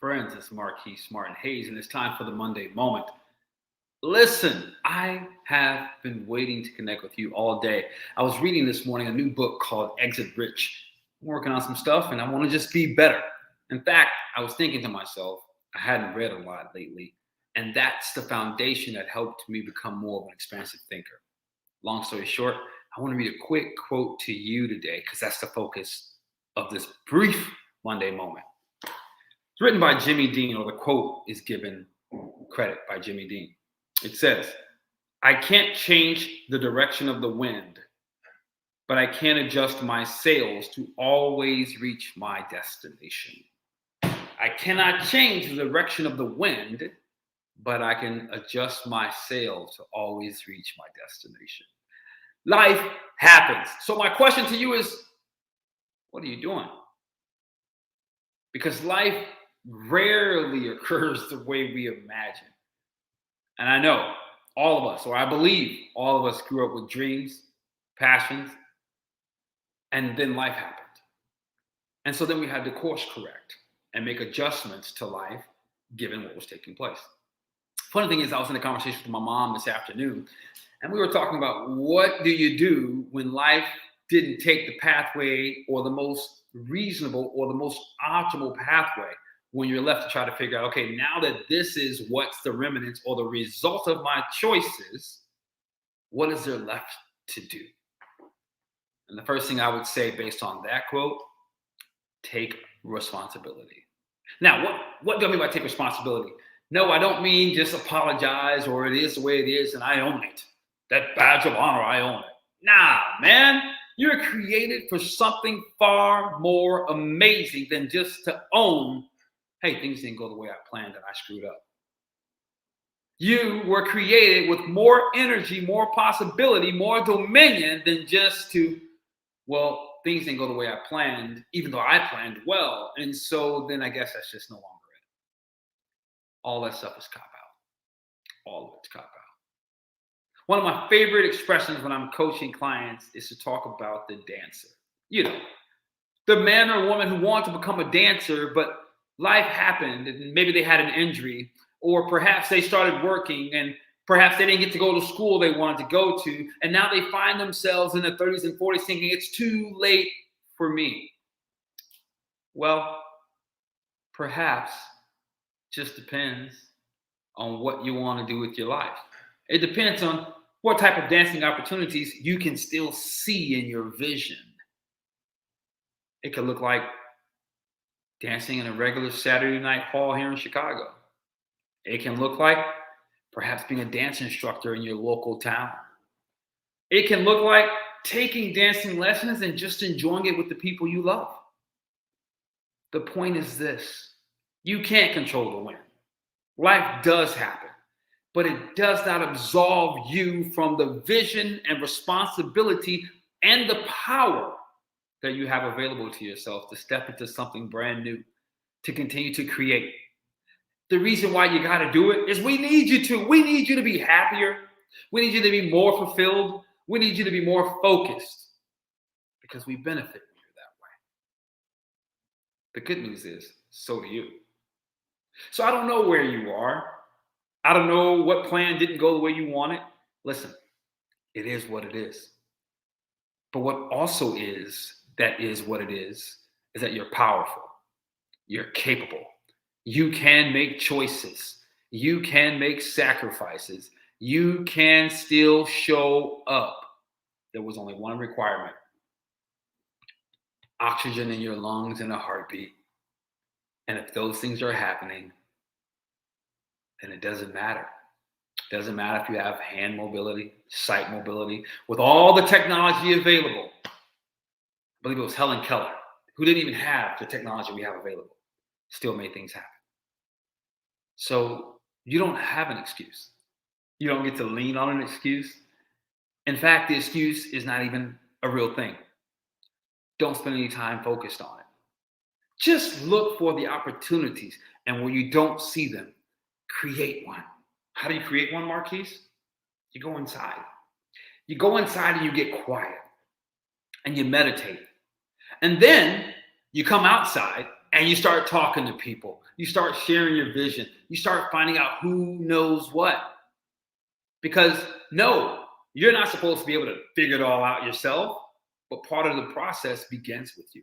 Friends, it's Marquise Martin Hayes, and it's time for the Monday Moment. Listen, I have been waiting to connect with you all day. I was reading this morning a new book called Exit Rich. I'm working on some stuff, and I want to just be better. In fact, I was thinking to myself, I hadn't read a lot lately, and that's the foundation that helped me become more of an expansive thinker. Long story short, I want to read a quick quote to you today because that's the focus of this brief Monday Moment. It's written by Jimmy Dean, or the quote is given credit by Jimmy Dean. It says, I can't change the direction of the wind, but I can adjust my sails to always reach my destination. I cannot change the direction of the wind, but I can adjust my sails to always reach my destination. Life happens. So my question to you is, what are you doing? Because life rarely occurs the way we imagine. And I know all of us, or I believe all of us grew up with dreams, passions, and then life happened. And so then we had to course correct and make adjustments to life given what was taking place. Funny thing is, I was in a conversation with my mom this afternoon, and we were talking about what do you do when life didn't take the pathway or the most reasonable or the most optimal pathway, when you're left to try to figure out, okay, now that this is what's the remnants or the result of my choices, what is there left to do? And the first thing I would say based on that quote, take responsibility. Now, what do I mean by take responsibility? No, I don't mean just apologize or it is the way it is and I own it. That badge of honor, I own it. Nah, man, you're created for something far more amazing than just to own, hey, things didn't go the way I planned and I screwed up. You were created with more energy, more possibility, more dominion than just to, well, things didn't go the way I planned, even though I planned well. And so then I guess that's just no longer it. All that stuff is cop out. All of it's cop out. One of my favorite expressions when I'm coaching clients is to talk about the dancer. You know, the man or woman who wanted to become a dancer, but life happened and maybe they had an injury, or perhaps they started working and perhaps they didn't get to go to school they wanted to go to, and now they find themselves in their 30s and 40s thinking it's too late for me. Well, perhaps just depends on what you want to do with your life. It depends on what type of dancing opportunities you can still see in your vision. It could look like dancing in a regular Saturday night hall here in Chicago. It can look like perhaps being a dance instructor in your local town. It can look like taking dancing lessons and just enjoying it with the people you love. The point is this: you can't control the wind. Life does happen, but it does not absolve you from the vision and responsibility and the power that you have available to yourself to step into something brand new, to continue to create. The reason why you got to do it is we need you to. We need you to be happier. We need you to be more fulfilled. We need you to be more focused because we benefit when you're that way. The good news is, so do you. So I don't know where you are. I don't know what plan didn't go the way you wanted. Listen, it is what it is. But what also is what it is that you're powerful. You're capable. You can make choices. You can make sacrifices. You can still show up. There was only one requirement: oxygen in your lungs and a heartbeat. And if those things are happening, then it doesn't matter. It doesn't matter if you have hand mobility, sight mobility, with all the technology available. I believe it was Helen Keller, who didn't even have the technology we have available, still made things happen. So you don't have an excuse. You don't get to lean on an excuse. In fact, the excuse is not even a real thing. Don't spend any time focused on it. Just look for the opportunities, and when you don't see them, create one. How do you create one, Marquise? You go inside. You go inside and you get quiet and you meditate. And then you come outside and you start talking to people You start sharing your vision. You start finding out who knows what. Because no, you're not supposed to be able to figure it all out yourself, but part of the process begins with you.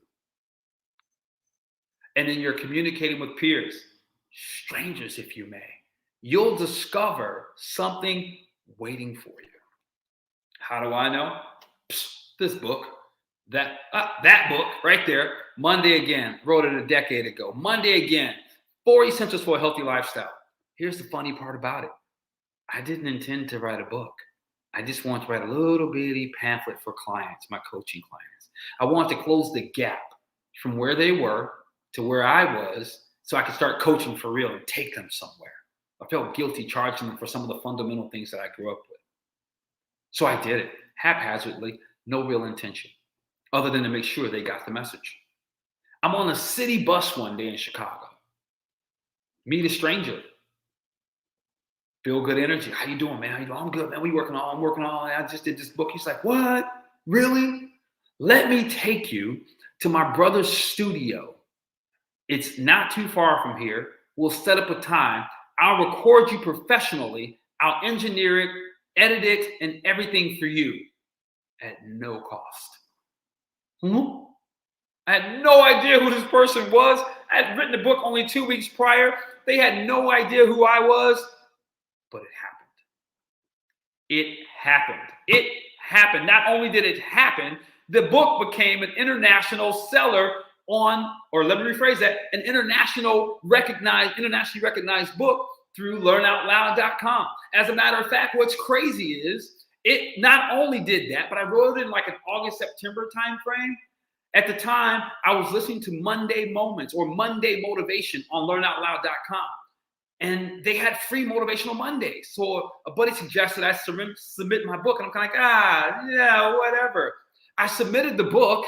And then you're communicating with peers, strangers, if you may. You'll discover something waiting for you. How do I know? This book, that book right there, Monday Again, wrote it a decade ago. Monday Again, 4 Essentials for a Healthy Lifestyle. Here's the funny part about it. I didn't intend to write a book. I just want to write a little bitty pamphlet for clients, my coaching clients. I want to close the gap from where they were to where I was so I could start coaching for real and take them somewhere. I felt guilty charging them for some of the fundamental things that I grew up with. So I did it haphazardly, no real intention, other than to make sure they got the message. I'm on a city bus one day in Chicago. Meet a stranger. Feel good energy. How you doing, man? How you doing? I'm good, man. What are you working on? I'm working on. I just did this book. He's like, what? Really? Let me take you to my brother's studio. It's not too far from here. We'll set up a time. I'll record you professionally. I'll engineer it, edit it, and everything for you at no cost. I had no idea who this person was. I had written the book only 2 weeks prior. They had no idea who I was, but it happened. It happened. It happened. Not only did it happen, the book became an international seller on, or let me rephrase that, an internationally recognized book through learnoutloud.com. As a matter of fact, what's crazy is it not only did that, but I wrote it in like an August, September timeframe. At the time, I was listening to Monday Moments or Monday Motivation on learnoutloud.com. And they had free motivational Mondays. So a buddy suggested I submit my book. And I'm kind of like, yeah, whatever. I submitted the book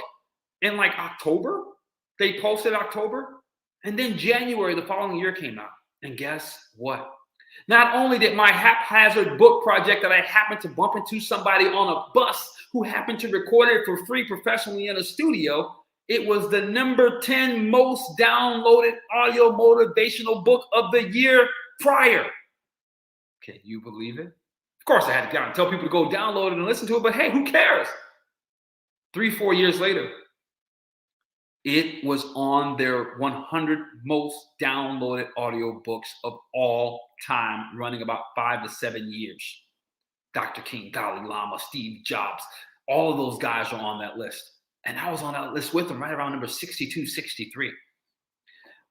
in like October. They posted October. And then January, the following year came out. And guess what? Not only did my haphazard book project that I happened to bump into somebody on a bus who happened to record it for free professionally in a studio, it was the number 10 most downloaded audio motivational book of the year prior. Can you believe it? Of course, I had to go and tell people to go download it and listen to it, but hey, who cares? 3-4 years later, it was on their 100 most downloaded audio books of all time, running about 5 to 7 years. Dr. King, Dalai Lama, Steve Jobs, all of those guys are on that list. And I was on that list with them right around number 62, 63.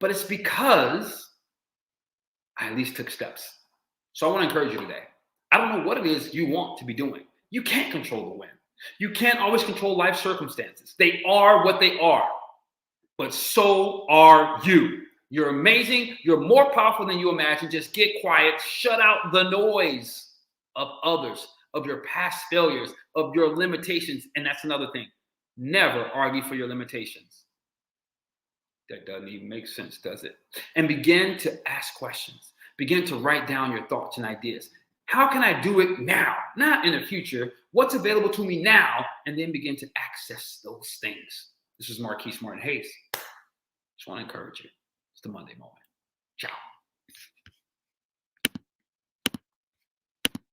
But it's because I at least took steps. So I want to encourage you today. I don't know what it is you want to be doing. You can't control the wind. You can't always control life circumstances. They are what they are. But so are you. You're amazing. You're more powerful than you imagine. Just get quiet. Shut out the noise of others, of your past failures, of your limitations. And that's another thing. Never argue for your limitations. That doesn't even make sense, does it? And begin to ask questions. Begin to write down your thoughts and ideas. How can I do it now? Not in the future. What's available to me now? And then begin to access those things. This is Marquise Martin Hayes. Just want to encourage you. It's the Monday Moment. Ciao.